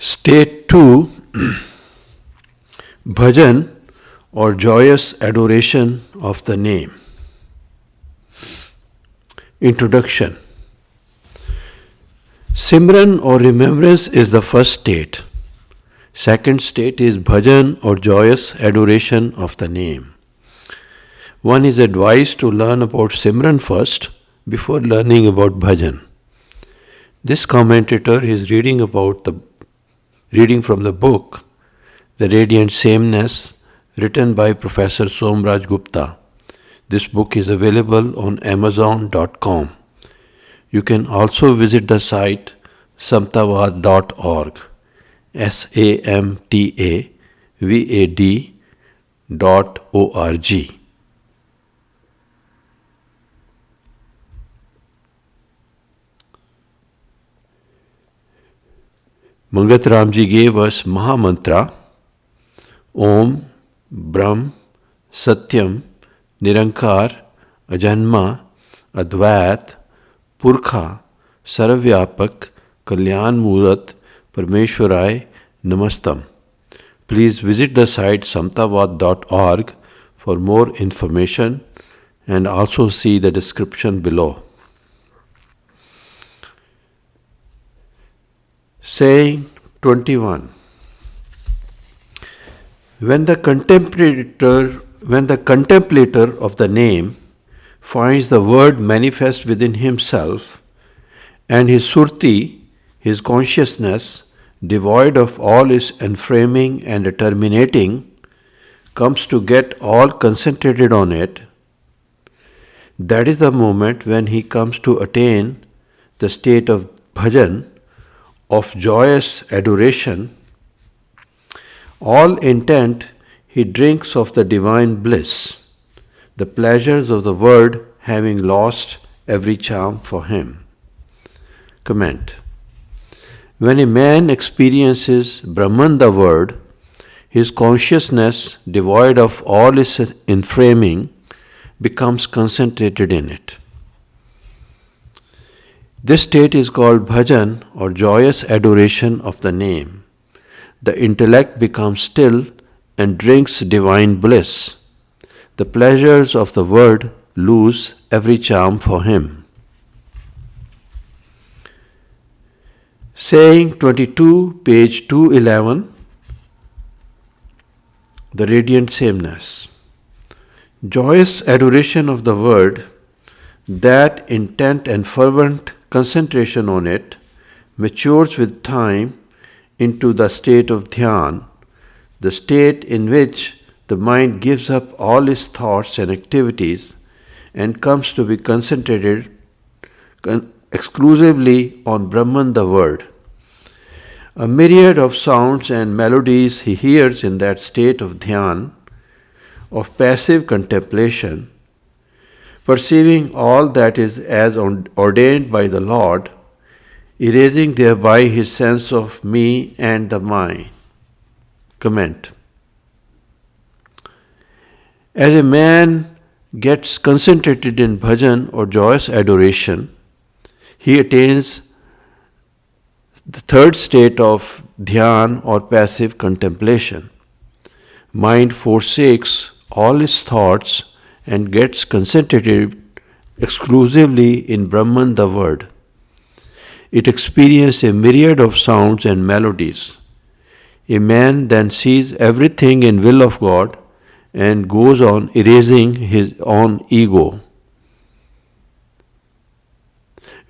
State 2, bhajan or joyous adoration of the name. Introduction. Simran or remembrance is the first state. Second state is bhajan or joyous adoration of the name. One is advised to learn about Simran first before learning about bhajan. This commentator is reading from the book The Radiant Sameness, written by Professor Somraj Gupta. This book is available on Amazon.com. You can also visit the site samtavad.org, samtavad.org. Mangat Ram Ji gave us Maha Mantra, Om, Brahm, Satyam, Nirankar, Ajanma, Advait, Purkha, Sarvyapak, Kalyan Murat, Parmeshwarai, Namastam. Please visit the site samtavad.org for more information and also see the description below. Saying 21. When the contemplator of the name finds the word manifest within himself, and his surti, his consciousness, devoid of all its enframing and terminating, comes to get all concentrated on it, that is the moment when he comes to attain the state of bhajan, of joyous adoration. All intent he drinks of the divine bliss, the pleasures of the word having lost every charm for him. Comment. When a man experiences Brahman the word, his consciousness, devoid of all its enframing, becomes concentrated in it. This state is called bhajan or joyous adoration of the name. The intellect becomes still and drinks divine bliss. The pleasures of the word lose every charm for him. Saying 22, page 211, The Radiant Sameness. Joyous adoration of the word, that intent and fervent concentration on it, matures with time into the state of dhyan, the state in which the mind gives up all its thoughts and activities and comes to be concentrated exclusively on Brahman the word. A myriad of sounds and melodies he hears in that state of dhyan, of passive contemplation, perceiving all that is as ordained by the Lord, erasing thereby his sense of me and the mine. Comment. As a man gets concentrated in bhajan or joyous adoration, he attains the third state of dhyan or passive contemplation. Mind forsakes all its thoughts and gets concentrated exclusively in Brahman the word. It experiences a myriad of sounds and melodies. A man then sees everything in will of God and goes on erasing his own ego.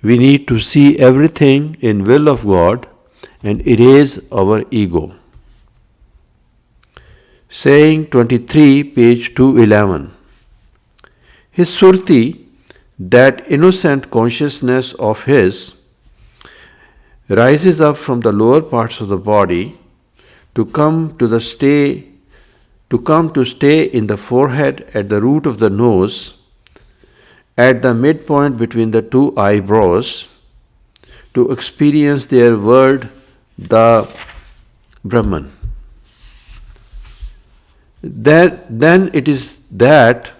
We need to see everything in will of God and erase our ego. Saying 23, page 211. His surti, that innocent consciousness of his, rises up from the lower parts of the body to come to stay in the forehead at the root of the nose, at the midpoint between the two eyebrows, to experience their word, the Brahman. Then it is that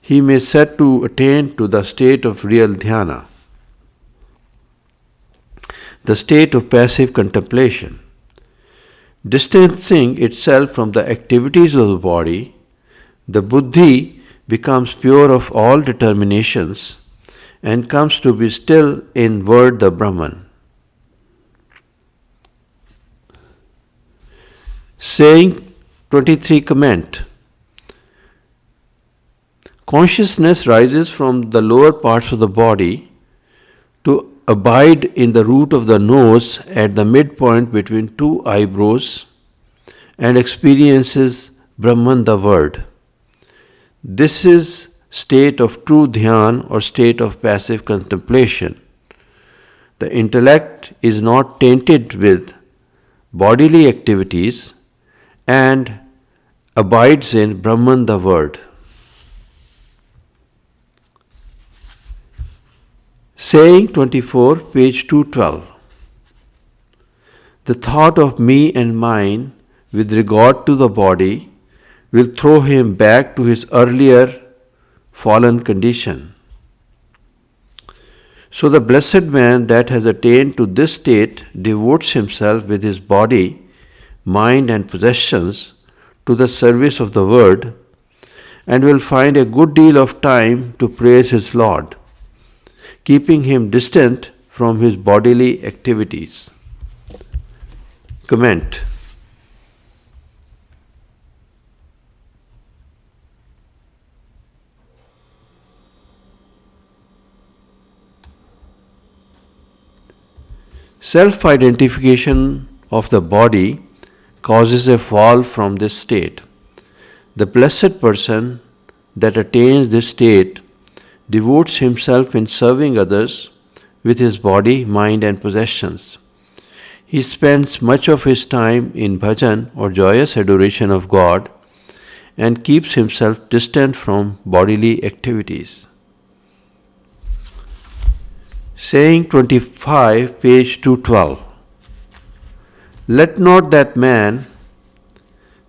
he may set to attain to the state of real dhyana. the state of passive contemplation. Distancing itself from the activities of the body, the buddhi becomes pure of all determinations and comes to be still in word the Brahman. Saying 23 comment. Consciousness rises from the lower parts of the body to abide in the root of the nose at the midpoint between two eyebrows and experiences Brahman the word. This is state of true dhyan or state of passive contemplation. The intellect is not tainted with bodily activities and abides in Brahman the word. Saying 24, page 212. The thought of me and mine with regard to the body will throw him back to his earlier fallen condition. So the blessed man that has attained to this state devotes himself with his body, mind and possessions to the service of the word and will find a good deal of time to praise his Lord, keeping him distant from his bodily activities. Comment. Self-identification of the body causes a fall from this state. The blessed person that attains this state devotes himself in serving others with his body, mind and possessions. He spends much of his time in bhajan or joyous adoration of God and keeps himself distant from bodily activities. Saying 25, page 212. Let not that man,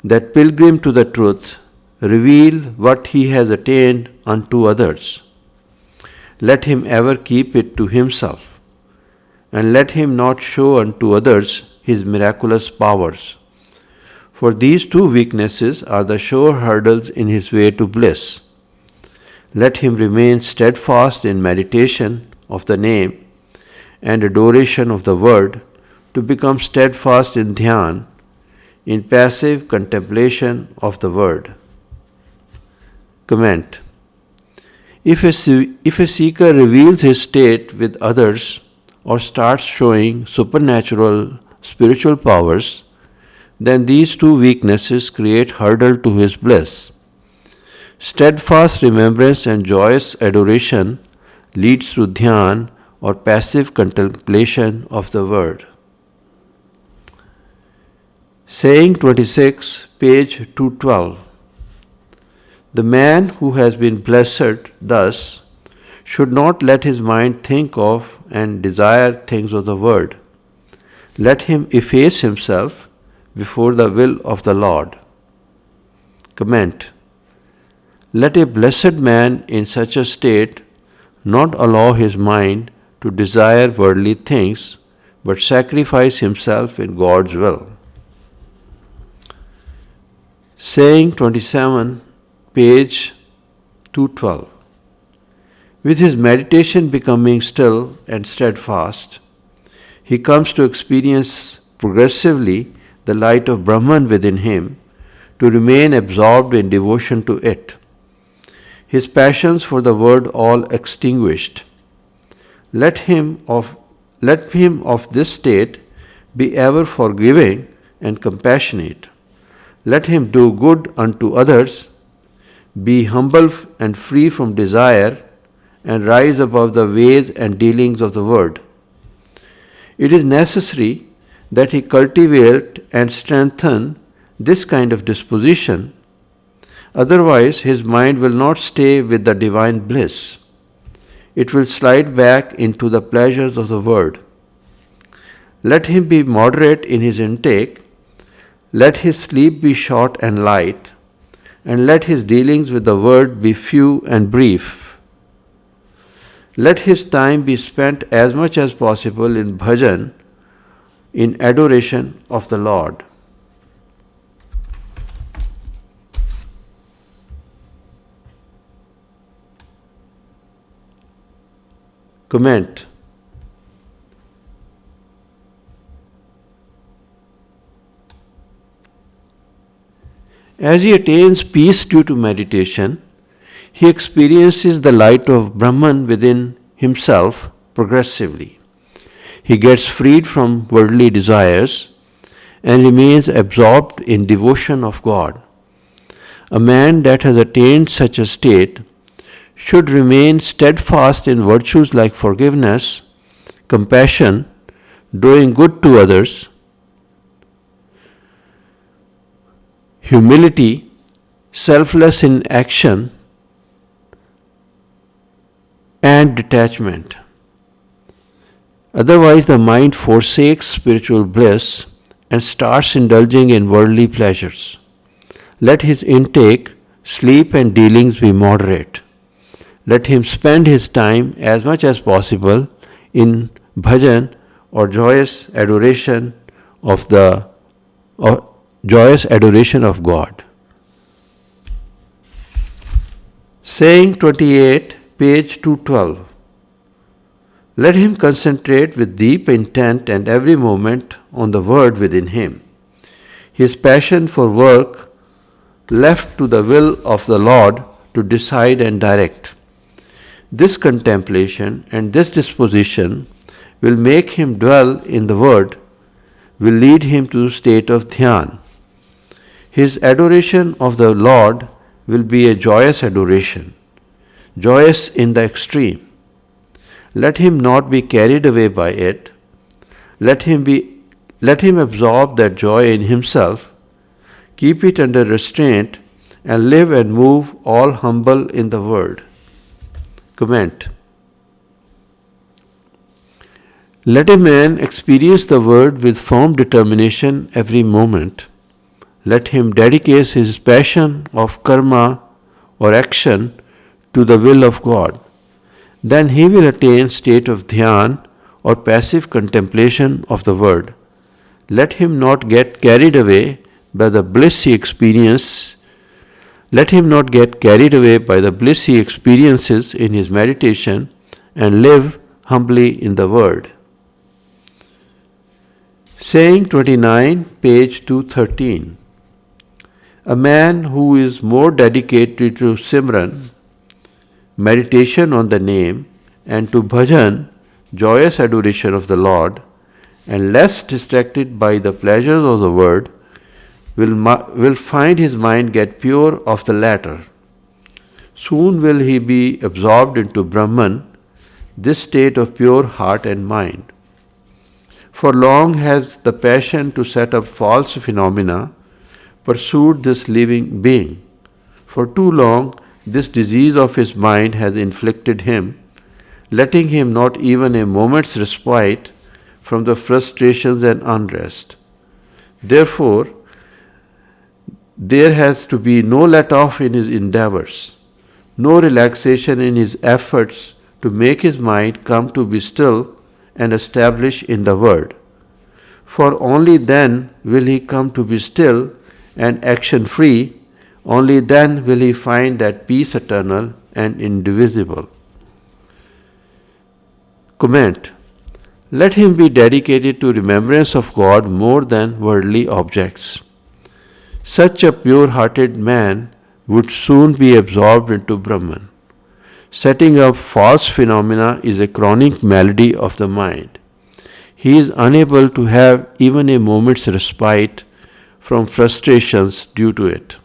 that pilgrim to the truth, reveal what he has attained unto others. Let him ever keep it to himself, and let him not show unto others his miraculous powers. For these two weaknesses are the sure hurdles in his way to bliss. Let him remain steadfast in meditation of the name and adoration of the word, to become steadfast in dhyan, in passive contemplation of the word. Comment. If a seeker reveals his state with others or starts showing supernatural spiritual powers, then these two weaknesses create hurdle to his bliss. Steadfast remembrance and joyous adoration leads to dhyan or passive contemplation of the word. Saying 26, page 212. The man who has been blessed thus should not let his mind think of and desire things of the word. Let him efface himself before the will of the Lord. Comment. Let a blessed man in such a state not allow his mind to desire worldly things, but sacrifice himself in God's will. Saying 27, page 212. With his meditation becoming still and steadfast, he comes to experience progressively the light of Brahman within him, to remain absorbed in devotion to it. His passions for the word all extinguished. Let him of this state be ever forgiving and compassionate. Let him do good unto others, be humble and free from desire, and rise above the ways and dealings of the word. It is necessary that he cultivate and strengthen this kind of disposition, otherwise his mind will not stay with the divine bliss. It will slide back into the pleasures of the word. Let him be moderate in his intake, let his sleep be short and light, and let his dealings with the word be few and brief. Let his time be spent as much as possible in bhajan in adoration of the Lord. Comment. As he attains peace due to meditation, he experiences the light of Brahman within himself progressively. He gets freed from worldly desires and remains absorbed in devotion of God. A man that has attained such a state should remain steadfast in virtues like forgiveness, compassion, doing good to others, humility, selfless in action, and detachment. Otherwise, the mind forsakes spiritual bliss and starts indulging in worldly pleasures. Let his intake, sleep, and dealings be moderate. Let him spend his time as much as possible in bhajan or joyous adoration of God. Saying 28, page 212. Let him concentrate with deep intent and every moment on the word within him. His passion for work left to the will of the Lord to decide and direct. This contemplation and this disposition will make him dwell in the word, will lead him to the state of dhyan. His adoration of the Lord will be a joyous adoration, joyous in the extreme. Let him not be carried away by it. Let him absorb that joy in himself, keep it under restraint, and live and move all humble in the world. Comment. Let a man experience the word with firm determination every moment. Let him dedicate his passion of karma or action to the will of God. Then he will attain state of dhyan or passive contemplation of the word. Let him not get carried away by the bliss he experiences. Let him not get carried away by the bliss he experiences in his meditation and live humbly in the word. Saying 29, page 213. A man who is more dedicated to Simran, meditation on the name, and to bhajan, joyous adoration of the Lord, and less distracted by the pleasures of the world, will find his mind get pure of the latter. Soon will he be absorbed into Brahman, this state of pure heart and mind. For long has the passion to set up false phenomena pursued this living being. For too long, this disease of his mind has inflicted him, letting him not even a moment's respite from the frustrations and unrest. Therefore, there has to be no let off in his endeavors, no relaxation in his efforts to make his mind come to be still and established in the word. For only then will he come to be still and action free. Only then will he find that peace eternal and indivisible. Comment. Let him be dedicated to remembrance of God more than worldly objects. Such a pure-hearted man would soon be absorbed into Brahman. Setting up false phenomena is a chronic malady of the mind. He is unable to have even a moment's respite from frustrations due to it.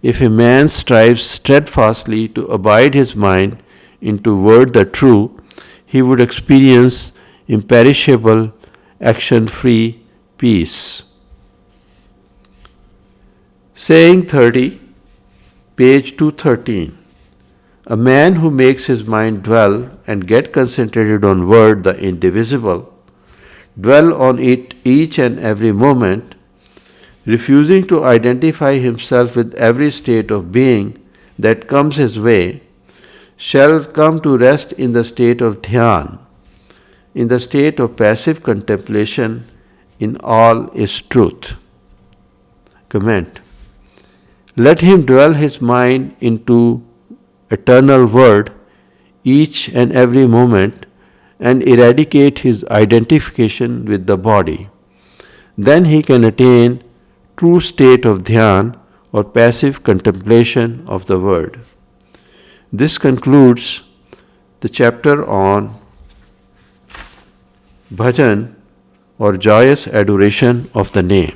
If a man strives steadfastly to abide his mind into word the true, he would experience imperishable, action-free peace. Saying 30, page 213. A man who makes his mind dwell and get concentrated on word the indivisible, dwell on it each and every moment, refusing to identify himself with every state of being that comes his way, shall come to rest in the state of dhyan, in the state of passive contemplation in all is truth. Comment. Let him dwell his mind into eternal word each and every moment and eradicate his identification with the body. Then he can attain true state of dhyan or passive contemplation of the word. This concludes the chapter on bhajan or joyous adoration of the name.